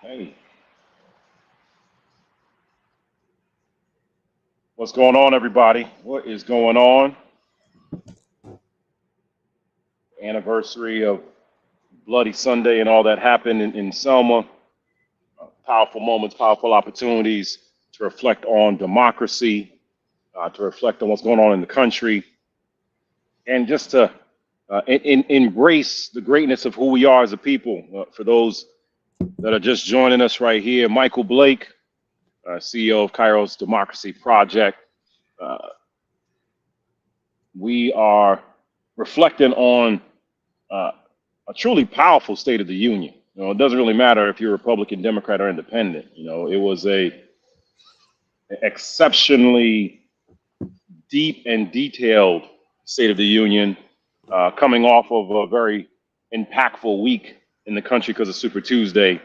Hey, what's going on, everybody? What is going on? Anniversary of Bloody Sunday and all that happened in Selma. Powerful moments, powerful opportunities to reflect on democracy, to reflect on what's going on in the country, and just to embrace the greatness of who we are as a people. For those that are just joining us right here, Michael Blake, CEO of Cairo's Democracy Project. Uh, we are reflecting on uh, a truly powerful State of the Union. It doesn't really matter if you're Republican, Democrat, or Independent. It was a exceptionally deep and detailed State of the Union, coming off of a very impactful week in the country because of Super Tuesday,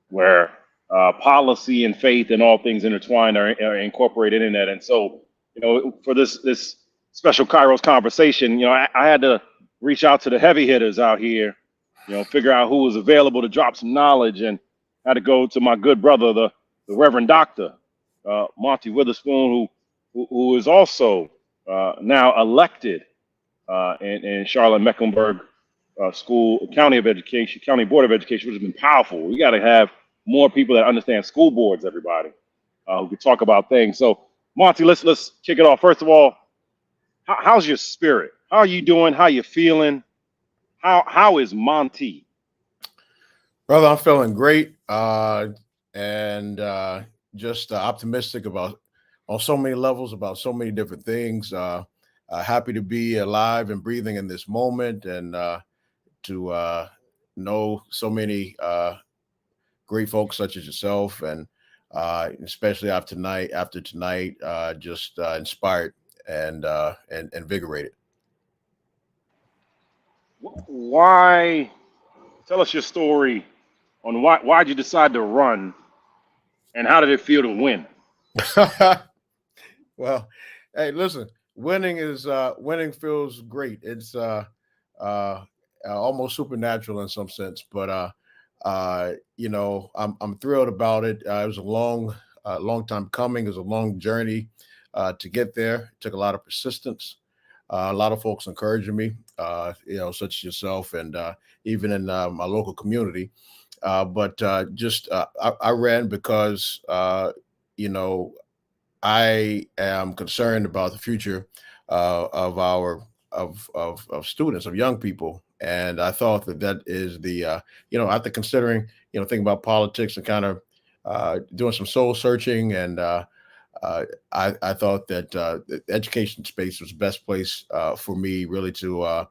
where policy and faith and all things intertwined are incorporated in that. And so, for this special Kairos conversation, I had to reach out to the heavy hitters out here, figure out who was available to drop some knowledge, and had to go to my good brother, the Reverend Doctor Monte Witherspoon, who is also now elected in Charlotte Mecklenburg County Board of Education, which has been powerful. We got to have more people that understand school boards, everybody, who can talk about things. So, Monty, let's kick it off. First of all, how's your spirit? How are you doing? How you feeling? How is Monty? Brother, I'm feeling great and just optimistic about on so many levels, about so many different things. Happy to be alive and breathing in this moment and to know so many great folks such as yourself, and especially after tonight, just inspired and invigorated. Why? Tell us your story on why'd you decide to run, and how did it feel to win? Well, hey, listen, winning feels great. It's almost supernatural in some sense, but I'm thrilled about it. It was a long time coming. It was a long journey to get there. It took a lot of persistence, a lot of folks encouraging me, such as yourself, and even in my local community. I ran because I am concerned about the future of our of students, of young people, and I thought that is the after considering thinking about politics and kind of doing some soul searching, and I thought that the education space was the best place for me really to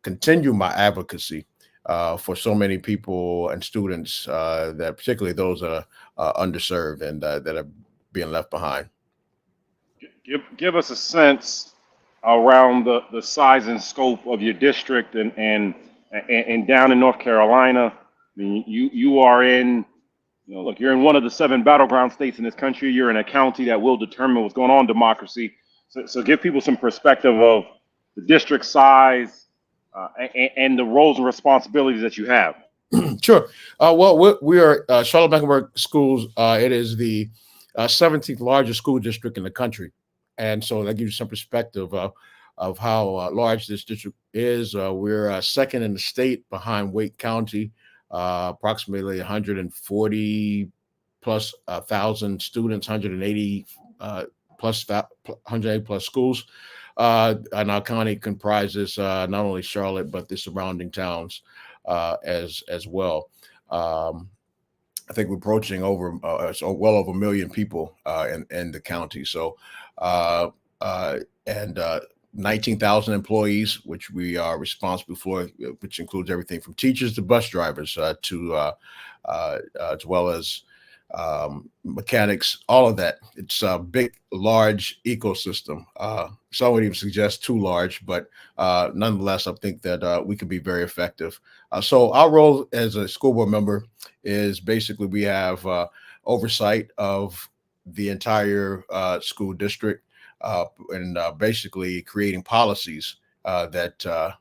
continue my advocacy for so many people and students, that particularly those that are underserved and that are being left behind. Give us a sense around the size and scope of your district and down in North Carolina. I mean, you are in, look, you're in one of the 7 battleground states in this country. You're in a county that will determine what's going on in democracy. So give people some perspective of the district size and the roles and responsibilities that you have. Sure. We are Charlotte Mecklenburg Schools. It is the 17th largest school district in the country, and so that gives you some perspective of how large this district is. We're second in the state behind Wake County, approximately 140 plus thousand students, 180 plus 180 plus schools. And our county comprises not only Charlotte but the surrounding towns as well. I think we're approaching well over 1 million people in the county. So and 19,000 employees, which we are responsible for, which includes everything from teachers to bus drivers to as well as mechanics, all of that. It's a big, large ecosystem. Some would even suggest too large, but nonetheless, I think that we can be very effective. So our role as a school board member is basically we have oversight of the entire school district, and basically creating policies that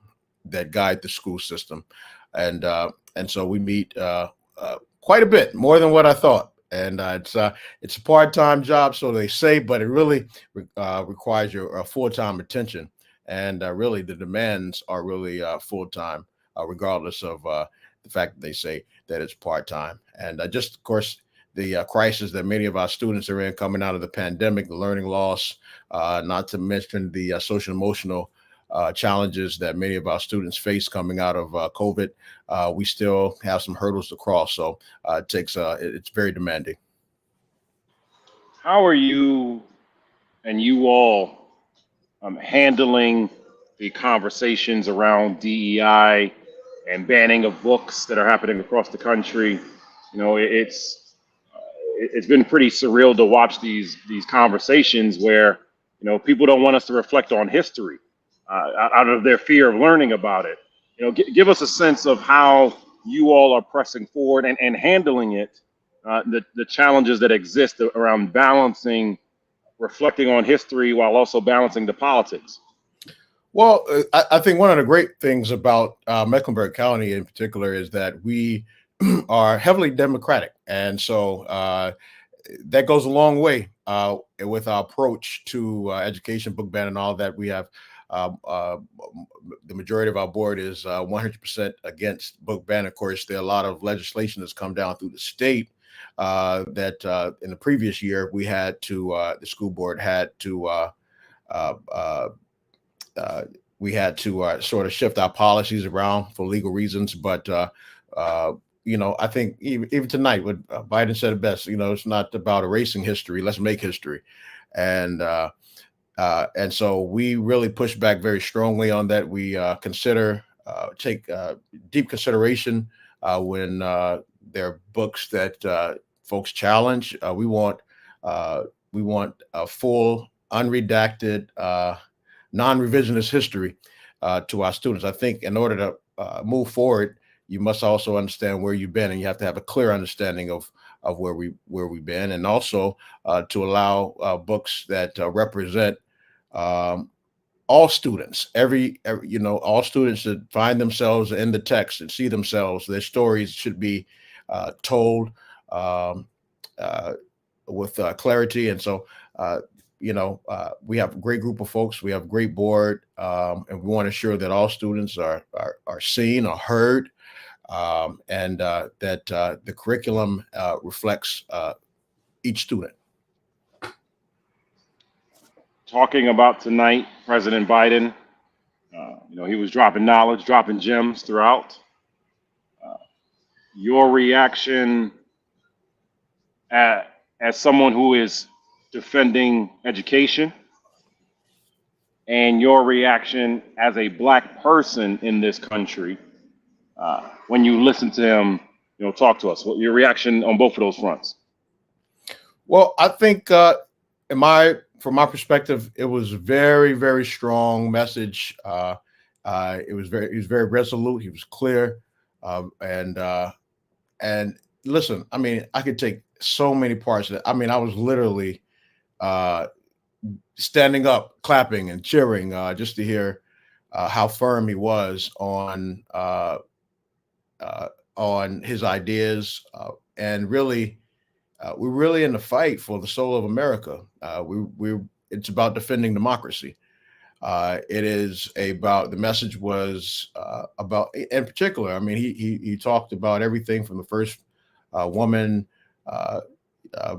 guide the school system, and so we meet quite a bit more than what I thought. And it's a part-time job, so they say, but it really requires your full-time attention. And really, the demands are really full-time, regardless of the fact that they say that it's part-time. And just, of course, the crisis that many of our students are in coming out of the pandemic, the learning loss, not to mention the social emotional challenges that many of our students face coming out of COVID. We still have some hurdles to cross. So it's very demanding. How are you and you all handling the conversations around DEI and banning of books that are happening across the country? It's been pretty surreal to watch these conversations where people don't want us to reflect on history out of their fear of learning about it. Give us a sense of how you all are pressing forward and handling it, the challenges that exist around balancing reflecting on history while also balancing the politics. Well, I think one of the great things about Mecklenburg County in particular is that we are heavily Democratic. And so that goes a long way with our approach to education, book ban, and all that. We have the majority of our board is 100% against book ban. Of course, there are a lot of legislation that's come down through the state that in the previous year we had to the school board had to we had to sort of shift our policies around for legal reasons. But I think even tonight, what Biden said it best. It's not about erasing history. Let's make history, and so we really push back very strongly on that. We take deep consideration when there are books that folks challenge. We want a full, unredacted, non-revisionist history to our students. I think in order to move forward, you must also understand where you've been, and you have to have a clear understanding of where we've been, and also to allow books that represent all students, all students that find themselves in the text and see themselves. Their stories should be told with clarity, and so. We have a great group of folks. We have a great board, and we want to ensure that all students are seen, are heard, and that the curriculum reflects each student. Talking about tonight, President Biden, he was dropping knowledge, dropping gems throughout. Your reaction as someone who is defending education, and your reaction as a Black person in this country when you listen to him, talk to us. What your reaction on both of those fronts? Well, I think from my perspective, it was a very, very strong message. He was very resolute. He was clear, and listen. I mean, I could take so many parts of it. I mean, I was literally standing up, clapping and cheering just to hear how firm he was on his ideas, and really, we're really in the fight for the soul of America. It's about defending democracy. It is about, the message was about, in particular. I mean, he talked about everything from the first woman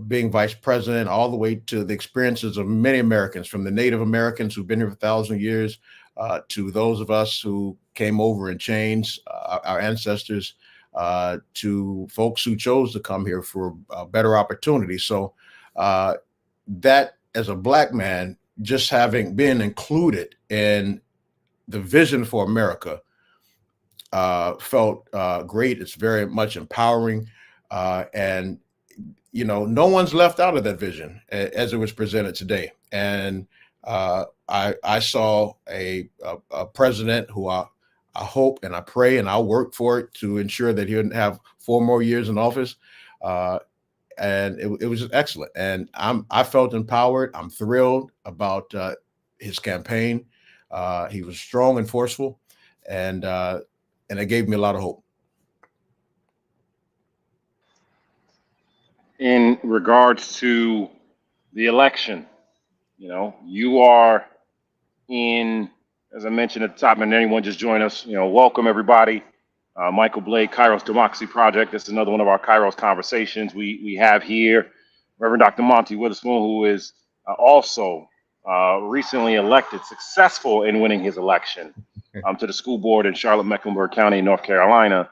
being vice president, all the way to the experiences of many Americans, from the Native Americans who've been here for 1,000 years to those of us who came over in chains, our ancestors, to folks who chose to come here for a better opportunity. So that, as a Black man, just having been included in the vision for America felt great. It's very much empowering, and no one's left out of that vision as it was presented today. And I saw a president who I hope and I pray and I'll work for it to ensure that he wouldn't have 4 more years in office. And it was just excellent. And I felt empowered. I'm thrilled about his campaign. He was strong and forceful, and it gave me a lot of hope. in regards to the election. You know, you are in, as I mentioned at the top, and anyone just join us, you know, welcome everybody. Michael Blake, Kairos Democracy Project. This is another one of our Kairos conversations. We have here Reverend Dr. Monte Witherspoon, who is also recently elected, successful in winning his election to the school board in Charlotte, Mecklenburg County, North Carolina.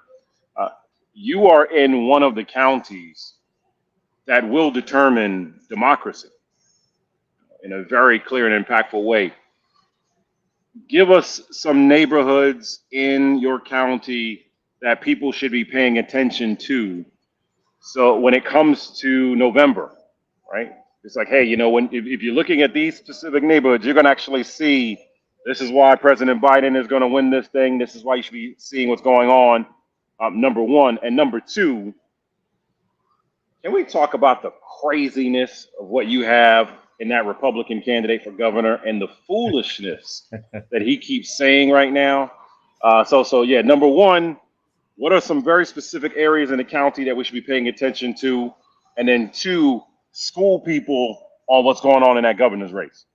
Uh, you are in one of the counties that will determine democracy in a very clear and impactful way. Give us some neighborhoods in your county that people should be paying attention to. So when it comes to November, right? It's like, hey, you know, if you're looking at these specific neighborhoods, you're going to actually see this is why President Biden is going to win this thing. This is why you should be seeing what's going on. Number one. And number two, can we talk about the craziness of what you have in that Republican candidate for governor and the foolishness that he keeps saying right now? So yeah, number one, what are some very specific areas in the county that we should be paying attention to? And then two, school people on what's going on in that governor's race.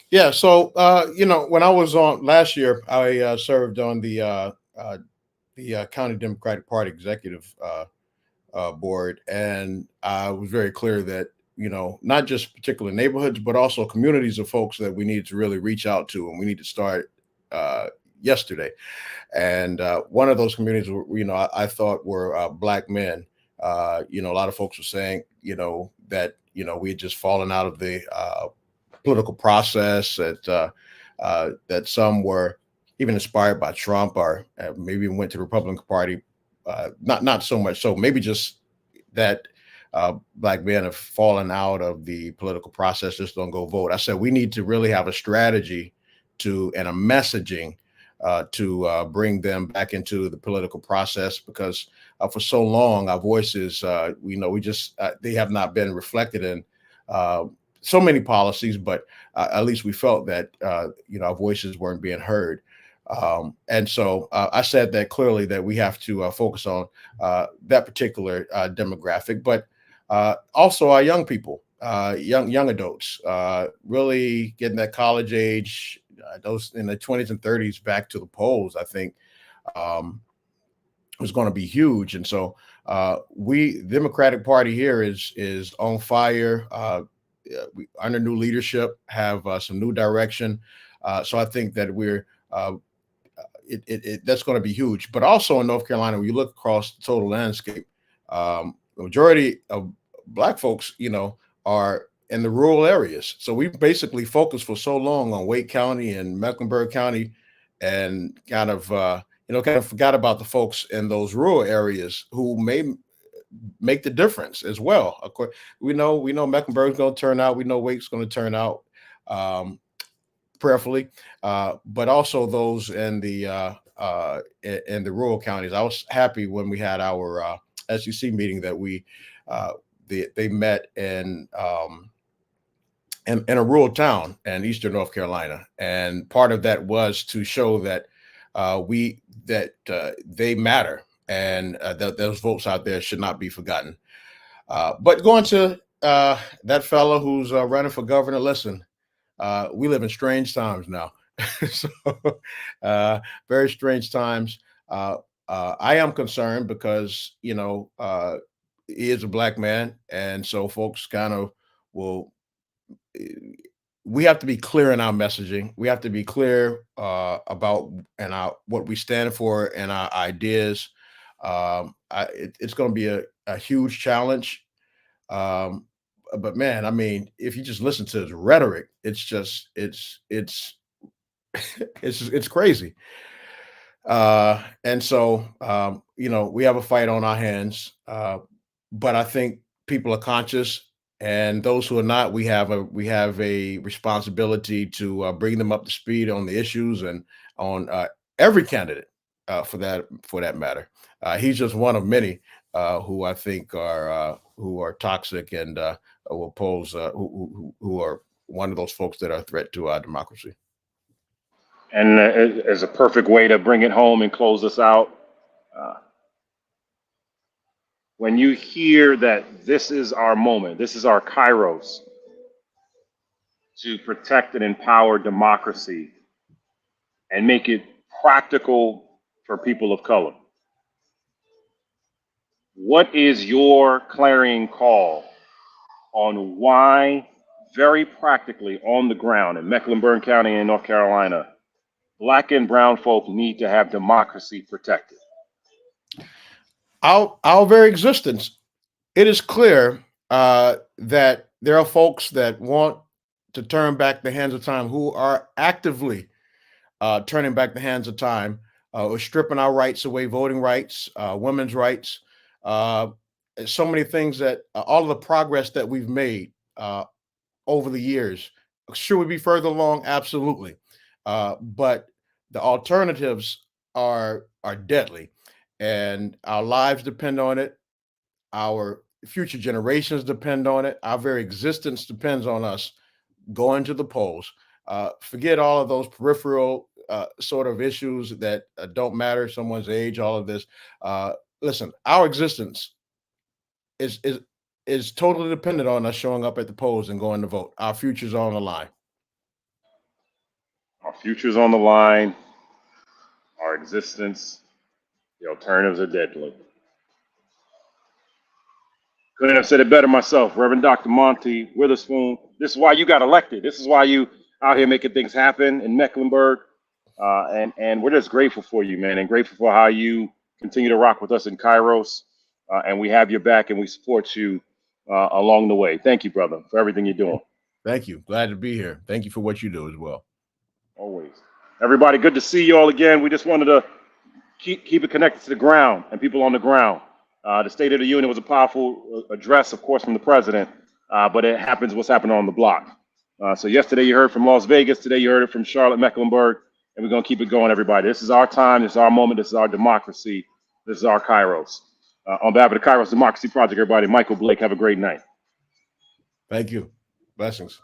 Yeah. So, you know, when I was on last year, I served on the County Democratic Party executive board, and I was very clear that, you know, not just particular neighborhoods, but also communities of folks that we need to really reach out to, and we need to start yesterday. And one of those communities, you know, I thought were Black men. You know, a lot of folks were saying, you know, that, you know, we had just fallen out of the political process, that that some were even inspired by Trump, or maybe went to the Republican Party. Not so much so, maybe just that Black men have fallen out of the political process, just don't go vote. I said we need to really have a strategy and a messaging to bring them back into the political process, because for so long our voices, we know, they have not been reflected in so many policies, but at least we felt that you know, our voices weren't being heard. And so I said that clearly, that we have to focus on that particular demographic, but also our young people, young adults, really getting that college age, those in the 20s and 30s back to the polls, I think was going to be huge. And so the Democratic Party here is on fire. We, under new leadership, have some new direction. So I think that we're that's going to be huge. But also in North Carolina, when you look across the total landscape, the majority of Black folks, you know, are in the rural areas. So we basically focused for so long on Wake County and Mecklenburg County, and kind of forgot about the folks in those rural areas who may make the difference as well. Of course, we know Mecklenburg's going to turn out. We know Wake's going to turn out prayerfully, but also those in the rural counties. I was happy when we had our SEC meeting that they met in a rural town in Eastern North Carolina, and part of that was to show that they matter, and that those votes out there should not be forgotten. But going to that fellow who's running for governor, listen, we live in strange times now. So very strange times. I am concerned because, you know, he is a Black man, and so folks kind of will. We have to be clear in our messaging. We have to be clear about what we stand for and our ideas. It's going to be a huge challenge. But man, I mean, if you just listen to his rhetoric, it's it's crazy. And so, you know, we have a fight on our hands. But I think people are conscious, and those who are not, we have a responsibility to bring them up to speed on the issues, and on every candidate for that matter. He's just one of many who I think are toxic, and will pose who are one of those folks that are a threat to our democracy. And as a perfect way to bring it home and close us out, when you hear that this is our moment, this is our Kairos to protect and empower democracy and make it practical for people of color. What is your clarion call on why, very practically on the ground in Mecklenburg County and North Carolina, Black and brown folk need to have democracy protected? Our very existence, it is clear that there are folks that want to turn back the hands of time, who are actively turning back the hands of time, or stripping our rights away, voting rights, women's rights, uh, so many things that all of the progress that we've made over the years. Should we be further along? Absolutely. But the alternatives are deadly, and our lives depend on it. Our future generations depend on it. Our very existence depends on us going to the polls. Forget all of those peripheral sort of issues that don't matter, someone's age, all of this. Listen, our existence is is is totally dependent on us showing up at the polls and going to vote. Our future's on the line. Our future's on the line, our existence, the alternatives are deadly. Couldn't have said it better myself. Reverend Dr. Monte Witherspoon. This is why you got elected. This is why you out here making things happen in Mecklenburg. And we're just grateful for you, man, and grateful for how you continue to rock with us in Kairos. And we have your back and we support you along the way. Thank you, brother, for everything you're doing. Thank you. Glad to be here. Thank you for what you do as well. Always. Everybody, good to see you all again. We just wanted to keep it connected to the ground and people on the ground. The State of the Union was a powerful address, of course, from the president, but it happens what's happening on the block. So yesterday you heard from Las Vegas, today you heard it from Charlotte, Mecklenburg, and we're going to keep it going, everybody. This is our time, this is our moment, this is our democracy, this is our Kairos. On behalf of the Kairos Democracy Project, everybody, Michael Blake, have a great night. Thank you. Blessings.